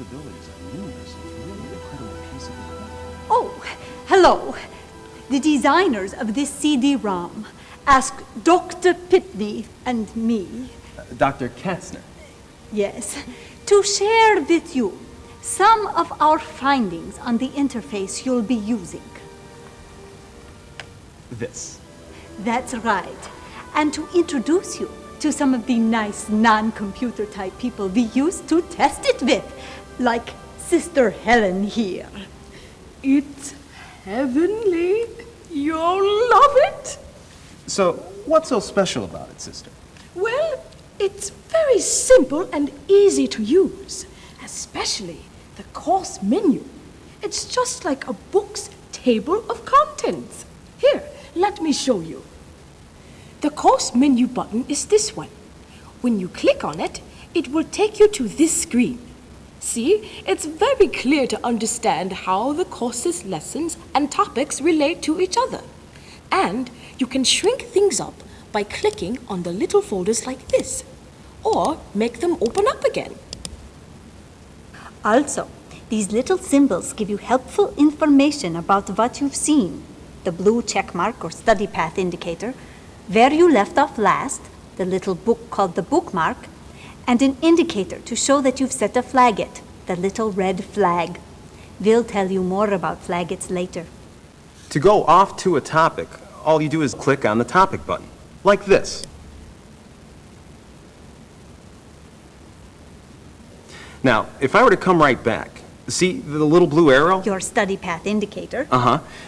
capabilities are numerous. It's really an incredible piece of equipment. Oh, hello. The designers of this CD-ROM asked Dr. Pitney and me, Dr. Katzner. yes, to share with you some of our findings on the interface you'll be using. This. That's right. And to introduce you to some of the nice non-computer type people we used to test it with, like Sister Helen here. It's heavenly. You'll love it. So, what's so special about it, sister? Well, it's very simple and easy to use, especially the course menu. It's just like a book's table of contents. Here, let me show you. The course menu button is this one. When you click on it, it will take you to this screen. See, it's very clear to understand how the course's lessons and topics relate to each other. And you can shrink things up by clicking on the little folders like this, or make them open up again. Also, these little symbols give you helpful information about what you've seen. The blue check mark or study path indicator, where you left off last, the little book called the bookmark, and an indicator to show that you've set a flagget, the little red flag. We'll tell you more about flaggets later. To go off to a topic, all you do is click on the topic button, like this. Now, if I were to come right back, see the little blue arrow? Your study path indicator.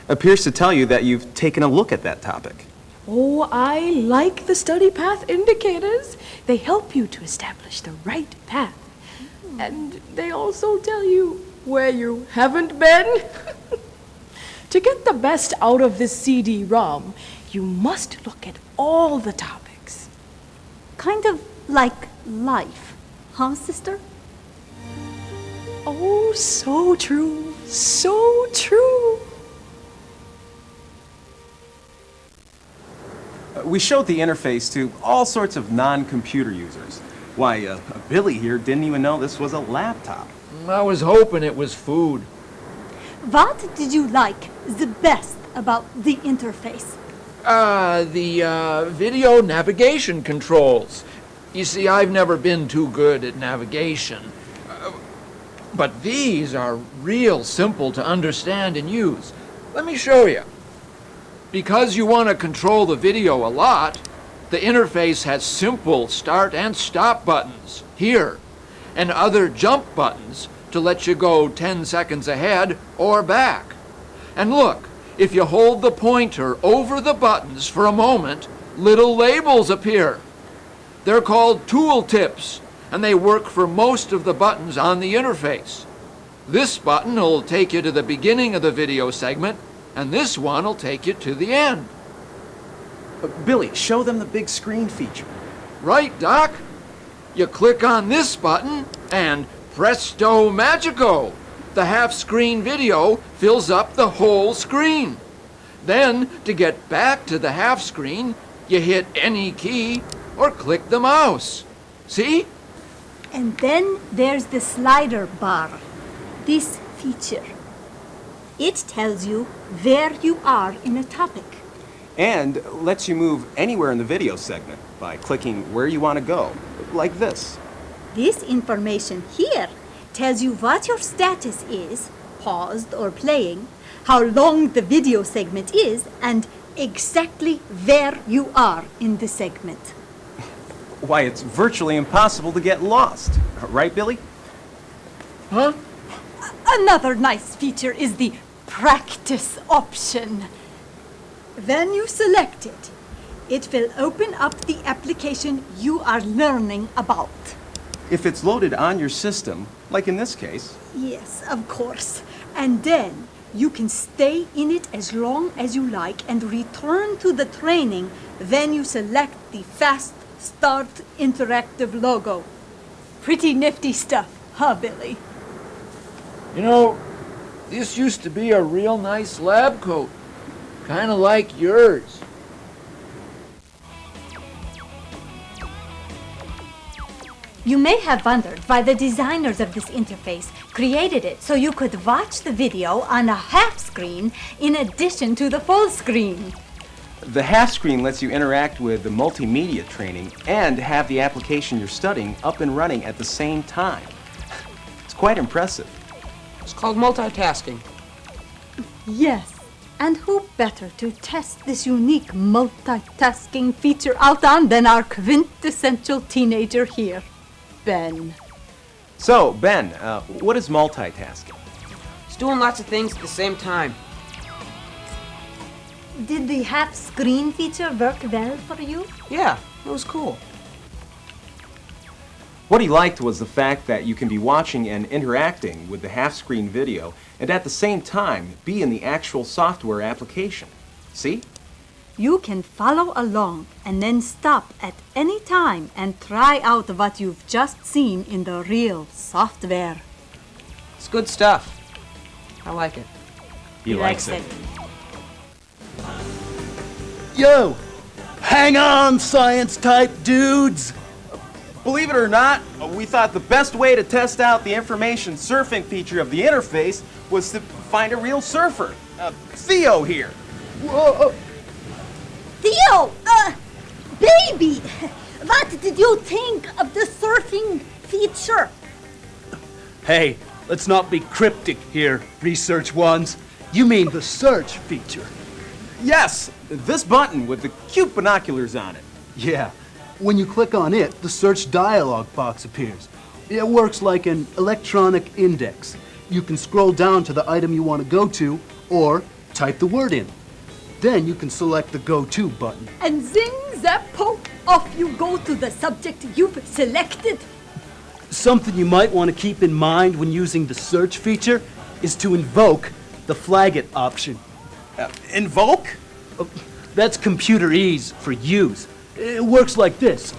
Appears to tell you that you've taken a look at that topic. Oh, I like the study path indicators. They help you to establish the right path. And they also tell you where you haven't been. To get the best out of this CD-ROM, you must look at all the topics. Kind of like life, huh, sister? Oh, so true, so true. We showed the interface to all sorts of non-computer users. Why, Billy here didn't even know this was a laptop. I was hoping it was food. What did you like the best about the interface? The video navigation controls. You see, I've never been too good at navigation. But these are real simple to understand and use. Let me show you. Because you want to control the video a lot, the interface has simple start and stop buttons here, and other jump buttons to let you go 10 seconds ahead or back. And look, if you hold the pointer over the buttons for a moment, little labels appear. They're called tooltips, and they work for most of the buttons on the interface. This button will take you to the beginning of the video segment, and this one will take you to the end. Billy, show them the big screen feature. Right, Doc? You click on this button, and presto magico! The half-screen video fills up the whole screen. Then, to get back to the half screen, you hit any key or click the mouse. See? And then there's the slider bar, this feature. It tells you where you are in a topic. And lets you move anywhere in the video segment by clicking where you want to go, like this. This information here tells you what your status is, paused or playing, how long the video segment is, and exactly where you are in the segment. Why, it's virtually impossible to get lost. Right, Billy? Huh? Another nice feature is the practice option. When you select it, it will open up the application you are learning about. If it's loaded on your system, like in this case. Yes, of course. And then you can stay in it as long as you like and return to the training when you select the Fast Start Interactive logo. Pretty nifty stuff, huh, Billy? You know, this used to be a real nice lab coat. Kind of like yours. You may have wondered why the designers of this interface created it so you could watch the video on a half screen in addition to the full screen. The half screen lets you interact with the multimedia training and have the application you're studying up and running at the same time. It's quite impressive. It's called multitasking. Yes, and who better to test this unique multitasking feature out on than our quintessential teenager here, Ben. So, Ben, what is multitasking? It's doing lots of things at the same time. Did the half screen feature work well for you? Yeah, it was cool. What he liked was the fact that you can be watching and interacting with the half-screen video and at the same time be in the actual software application. See? You can follow along and then stop at any time and try out what you've just seen in the real software. It's good stuff. I like it. He likes it. Yo! Hang on, science-type dudes! Believe it or not, we thought the best way to test out the information surfing feature of the interface was to find a real surfer. Theo here. Whoa! Theo! Baby! What did you think of the surfing feature? Hey, let's not be cryptic here, research ones. You mean the search feature? Yes, this button with the cute binoculars on it. Yeah. When you click on it, the search dialog box appears. It works like an electronic index. You can scroll down to the item you want to go to, or type the word in. Then you can select the Go To button. And zing, zap, poke, off you go to the subject you've selected. Something you might want to keep in mind when using the search feature is to invoke the flag it option. Invoke? That's computer ease for use. It works like this.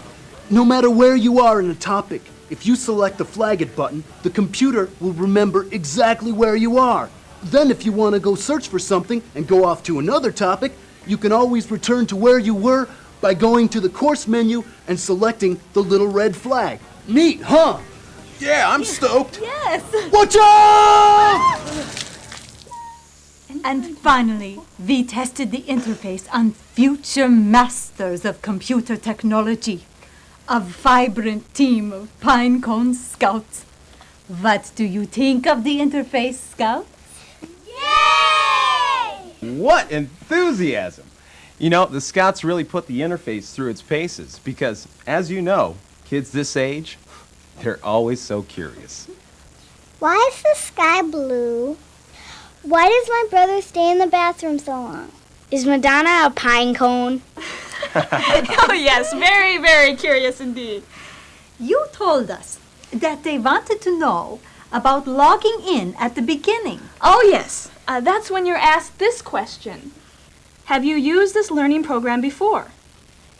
No matter where you are in a topic, if you select the flag it button, the computer will remember exactly where you are. Then if you want to go search for something and go off to another topic, you can always return to where you were by going to the course menu and selecting the little red flag. Neat, huh? Yeah, I'm stoked. Yes! Watch out! And finally, we tested the interface on future masters of computer technology, a vibrant team of Pinecone Scouts. What do you think of the interface, Scouts? What enthusiasm! You know, the Scouts really put the interface through its paces because, as you know, kids this age, they're always so curious. Why is the sky blue? Why does my brother stay in the bathroom so long? Is Madonna a pine cone? Oh, yes. Very, very curious indeed. You told us that they wanted to know about logging in at the beginning. Oh, yes. That's when you're asked this question. Have you used this learning program before?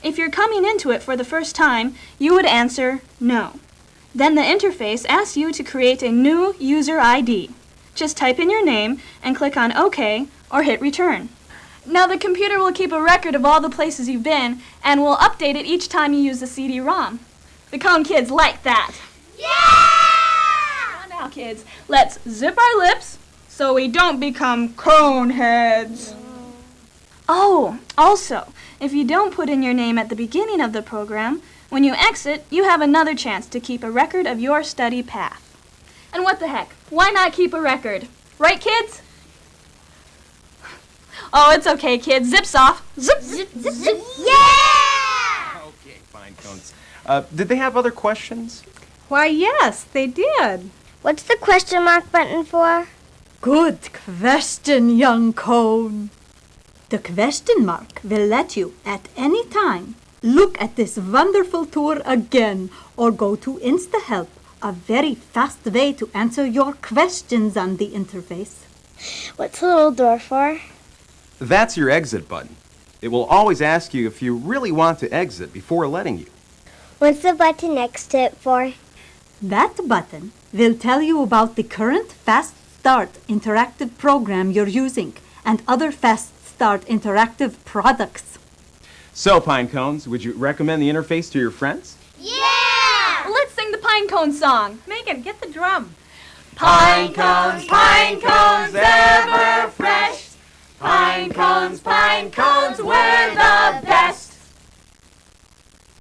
If you're coming into it for the first time, you would answer no. Then the interface asks you to create a new user ID. Just type in your name and click on OK or hit return. Now the computer will keep a record of all the places you've been and will update it each time you use the CD-ROM. The Cone kids like that. Yeah! Now kids, let's zip our lips so we don't become cone heads. Oh, also, if you don't put in your name at the beginning of the program, when you exit, you have another chance to keep a record of your study path. And what the heck? Why not keep a record? Right, kids? Oh, it's okay, kids. Zips off. Zip, zip, zip, zip. Yeah! Okay, fine, Cones. Did they have other questions? Why, yes, they did. What's the question mark button for? Good question, young Cone. The question mark will let you, at any time, look at this wonderful tour again or go to InstaHelp, a very fast way to answer your questions on the interface. What's the little door for? That's your exit button. It will always ask you if you really want to exit before letting you. What's the button next to it for? That button will tell you about the current Fast Start interactive program you're using and other Fast Start interactive products. So, Pine Cones, would you recommend the interface to your friends? Yeah! Let's sing the pine cone song. Megan, get the drum. Pine cones, ever fresh. Pine cones,